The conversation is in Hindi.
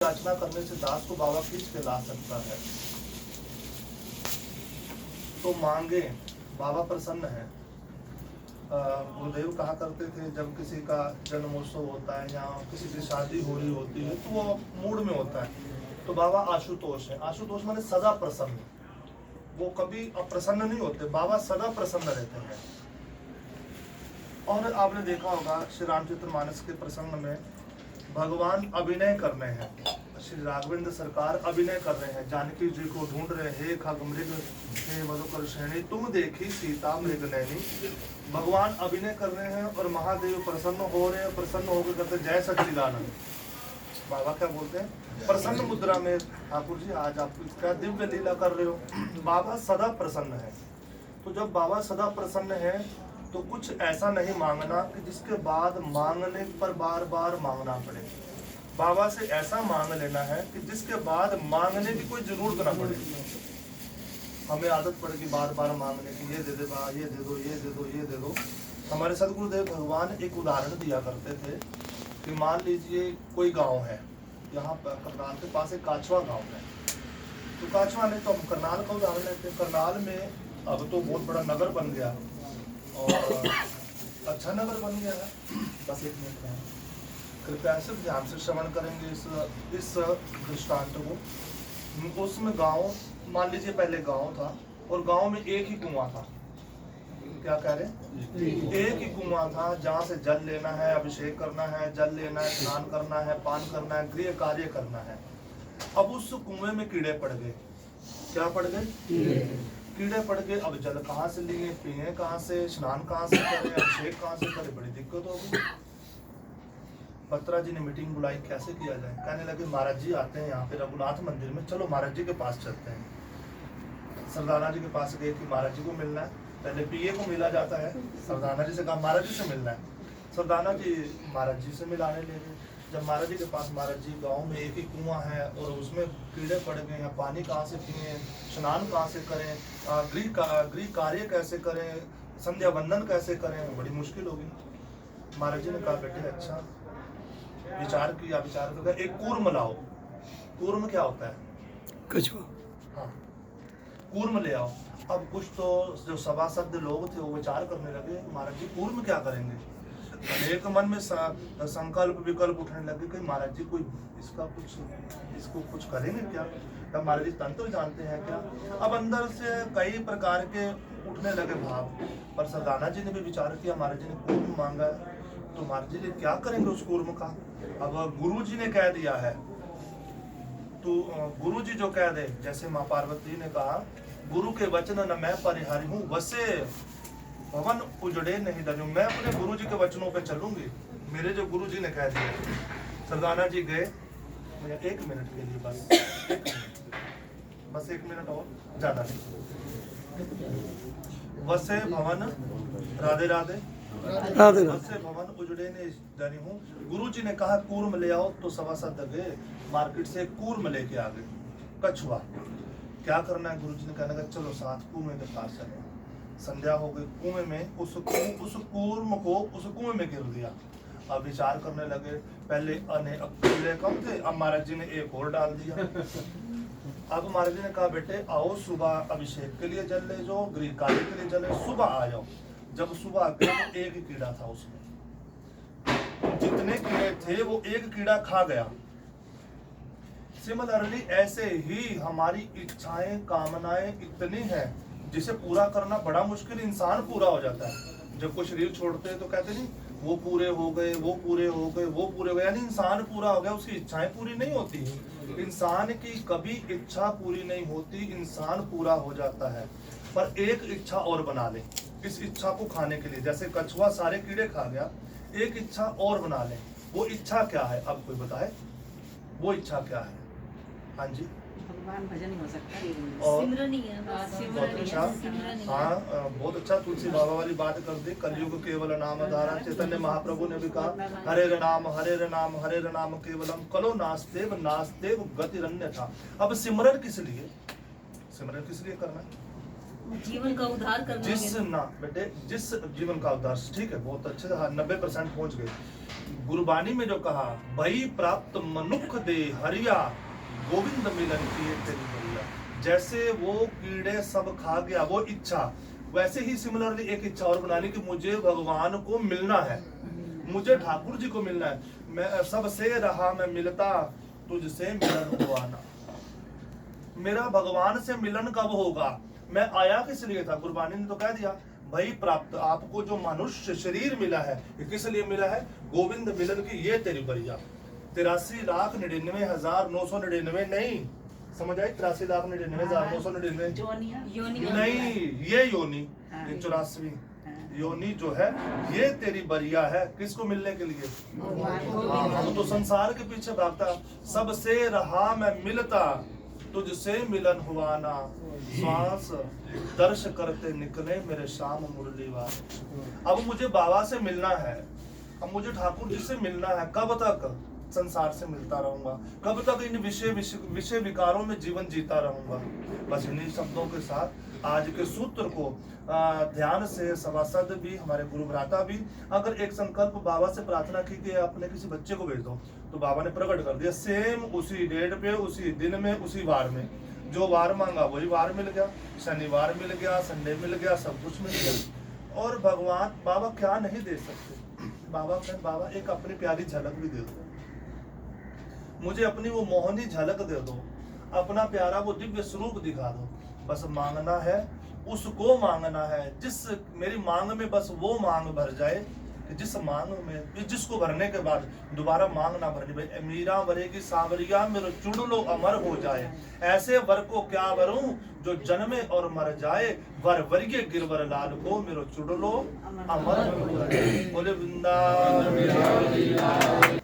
याचना करने से दास को बाबा खींच के ला सकता है। तो मांगे, बाबा प्रसन्न है। गुरुदेव कहा करते थे जब किसी का जन्मोत्सव होता है या किसी की शादी हो रही होती है तो वो मूड में होता है। तो बाबा आशुतोष है। आशुतोष माने सदा प्रसन्न, वो कभी अप्रसन्न नहीं होते, बाबा सदा प्रसन्न रहते हैं। और आपने देखा होगा श्री रामचरितमानस के प्रसंग में भगवान अभिनय कर रहे हैं, श्री राघवेंद्र सरकार अभिनय कर रहे हैं, जानकी जी को ढूंढ रहे हैं, हे खगमृग हे मधुकर श्रेणी तुम देखी सीता मृग नैनी। भगवान अभिनय कर रहे हैं और महादेव प्रसन्न हो रहे हैं, प्रसन्न होकर कहते जय सच्चिदानंद। बाबा क्या बोलते हैं? प्रसन्न मुद्रा में ठाकुर जी आज आप क्या दिव्य लीला कर रहे हो। बाबा सदा प्रसन्न है। तो जब बाबा सदा प्रसन्न है तो कुछ ऐसा नहीं मांगना कि जिसके बाद मांगने पर बार बार मांगना पड़े। बाबा से ऐसा मांग लेना है कि जिसके बाद मांगने की कोई जरूरत ना पड़े। हमें आदत पड़ेगी बार बार मांगने की, ये दे दे बा, ये दे दो, ये दे दो, ये दे दो। हमारे सदगुरुदेव भगवान एक उदाहरण दिया करते थे कि मान लीजिए कोई गांव है, यहाँ पर करनाल के पास एक काछवा गांव है। तो काछवा नहीं तो हम करनाल का उदाहरण लेते हैं। करनाल में अब तो बहुत बड़ा नगर बन गया और अच्छा नगर बन गया है। बस एक मिनट में कृपया सिर्फ ध्यान से श्रवण करेंगे इस दृष्टांत को। उसमें गांव, मान लीजिए पहले गांव था और गांव में एक ही कुआं था। क्या कह रहे? एक ही कुआं था जहाँ से जल लेना है, अभिषेक करना है, जल लेना है, स्नान करना है, पान करना है, गृह कार्य करना है। अब उस कुएं में कीड़े पड़ गए। क्या पड़ गए? कीड़े पड़ गए। अब जल कहाँ से लिए, पिए कहाँ से, स्नान कहाँ से करें, अभिषेक कहाँ से करें, बड़ी दिक्कत होगी। बत्रा जी ने मीटिंग बुलाई, कैसे किया जाए। कहने लगे महाराज जी आते हैं यहाँ पे रघुनाथ मंदिर में, चलो महाराज जी के पास चलते हैं। सरदाना जी के पास गए कि महाराज जी को मिलना है। पहले पीए को मिला जाता है, सरदाना जी से कहा महाराज जी से मिलना है। सरदाना जी महाराज जी से मिलाने ले गए। जब महाराज जी के पास, महाराज जी गाँव में एक ही कुआं है और उसमें कीड़े पड़ गए हैं, पानी कहाँ से पिए, स्नान कहाँ से करें, गृह कार्य कैसे करें, संध्या वंदन कैसे करें, बड़ी मुश्किल होगी। महाराज जी ने कहा बेटे अच्छा, विचार किया, विचार करके एक कूर्म लाओ। कूर्म क्या होता है? कछुआ। हाँ, कूर्म ले आओ। अब कुछ तो जो सभासद लोग थे वो विचार करने लगे महाराज जी कूर्म क्या करेंगे। एक मन में संकल्प विकल्प उठने लगे कि महाराज जी कोई इसको कुछ करेंगे क्या। तब महाराज जी तंत्र जानते हैं क्या। अब अंदर से कई प्रकार के उठने लगे भाव। पर सरदाना जी ने भी विचार किया, महाराज जी ने कूर्म मांगा है तो महाराज जी क्या करेंगे उस कूर्म का। अब गुरु जी ने कह दिया है तो गुरु जी जो कह दे, जैसे माँ पार्वती ने कहा गुरु के वचन न मैं परिहारी हूँ, वसे भवन उजड़े नहीं डरूं। मैं अपने गुरु जी के वचनों पे चलूंगी, मेरे जो गुरु जी ने कह दिया। सरदाना जी गए, एक मिनट के लिए बस एक मिनट और, ज्यादा नहीं। वसे भवन, राधे राधे, वसे भवन उजड़े ने डरी हूँ। गुरु जी ने कहा कूर्म ले आओ तो सभासद गए, मार्केट से कूर्म लेके आ गए, कछुआ। क्या करना है? गुरु जी ने कहना चलो साथ कुएं के पास चले। संध्या हो गई, कुएं में उस कूर्म को उस कुएं में गिर दिया। अब विचार करने लगे, पहले कीड़े कम थे, अब महाराज जी ने एक और डाल दिया। अब महाराज जी ने कहा बेटे आओ सुबह अभिषेक के लिए जल ले जाओ, गृह कार्य के लिए जल ले, सुबह आ जाओ। जब सुबह गए तो एक ही कीड़ा था उसमें, जितने कीड़े थे वो एक कीड़ा खा गया। सिमिलरली ऐसे ही हमारी इच्छाएं कामनाएं इतनी हैं जिसे पूरा करना बड़ा मुश्किल, इंसान पूरा हो जाता है। जब कोई शरीर छोड़ते हैं तो कहते नहीं वो पूरे हो गए, वो पूरे हो गए, वो पूरे हो गए, यानी इंसान पूरा हो गया, उसकी इच्छाएं पूरी नहीं होती। इंसान की कभी इच्छा पूरी नहीं होती, इंसान पूरा हो जाता है। पर एक इच्छा और बना ले इस इच्छा को खाने के लिए। जैसे कछुआ सारे कीड़े खा गया, एक इच्छा और बना ले। वो इच्छा क्या है? अब कोई बताए वो इच्छा क्या है? हाँ जी, भगवान भजन हो सकता है, सिमरन ही है, बहुत अच्छा। हाँ बहुत अच्छा, तुलसी बाबा वाली बात कर दी। कलयुग केवल नाम धारा। चैतन्य महाप्रभु ने भी कहा हरे राम हरे राम हरे राम केवलम कलो नास्तेव नास्तेव गतिरन्य था। अब सिमरन किस लिए? सिमरन किस लिए करना है? जीवन का उद्धार करना है। जिस ना बेटे जिस जीवन का उद्धार, ठीक है बहुत अच्छे, हाँ 90% पहुंच गए। गुरबानी में जो कहा, भई प्राप्त मनुख दे हरिया, गोविंद मिलन किए तेरी बरिया। जैसे वो कीड़े सब खा गया वो इच्छा, वैसे ही सिमिलरली एक इच्छा और बनानी कि मुझे भगवान को मिलना है, मुझे ठाकुर जी को मिलना है। मैं सबसे रहा मैं मिलता, तुझसे मिलन हुआ ना। मेरा भगवान से मिलन कब होगा? मैं आया किस लिए था? गुरबानी ने तो कह दिया, भाई प्राप्त आपको जो मनुष्य शरीर मिला है ये किस लिए मिला है? गोविंद मिलन की ये तेरी बरिया। 83,99,999 नहीं, समझ आई? 83,99,999 जोनिया योनियों नहीं, ये योनि, हाँ, ये ये। 84वीं हाँ। योनि जो है ये तेरी बरिया है। किसको मिलने के लिए? भगवान हम तो संसार के पीछे भागता, सबसे रहा मैं मिलता, तुझसे मिलन हुआ ना। श्वास दर्श करते निकले मेरे शाम मुरलीवार। अब मुझे बाबा से मिलना है, अब मुझे ठाकुर जी से मिलना है। कब तक संसार से मिलता रहूंगा? कब तक इन विषय विकारों में जीवन जीता रहूंगा? बस इन्हीं शब्दों के साथ आज के सूत्र को ध्यान से सभासद भी, हमारे गुरु भ्राता भी, अगर एक संकल्प बाबा से प्रार्थना की कि अपने किसी बच्चे को भेज दो, तो बाबा ने प्रकट कर दिया। सेम उसी डेट पे, उसी दिन में, उसी वार में, जो वार मांगा वही वार मिल गया, शनिवार मिल गया, संडे मिल गया, सब कुछ मिल गया। और भगवान बाबा क्या नहीं दे सकते? बाबा एक अपनी प्यारी झलक भी दे दो, मुझे अपनी वो मोहनी झलक दे दो, अपना प्यारा वो दिव्य स्वरूप दिखा दो। बस मांगना है, उसको मांगना है जिस मेरी मांग में बस वो मांग भर जाए कि जिस मांग में, जिसको भरने के बाद दोबारा मांग ना भरनी। भाई मीरा वरेगी सावरिया मेरे चुड़लो अमर हो जाए। ऐसे वर को क्या वरूं जो जन्मे और मर जाए, वर वर्गीय गिरवर लाल को मेरो चुड़लो अमर हो जाए। बोले वृंदावन।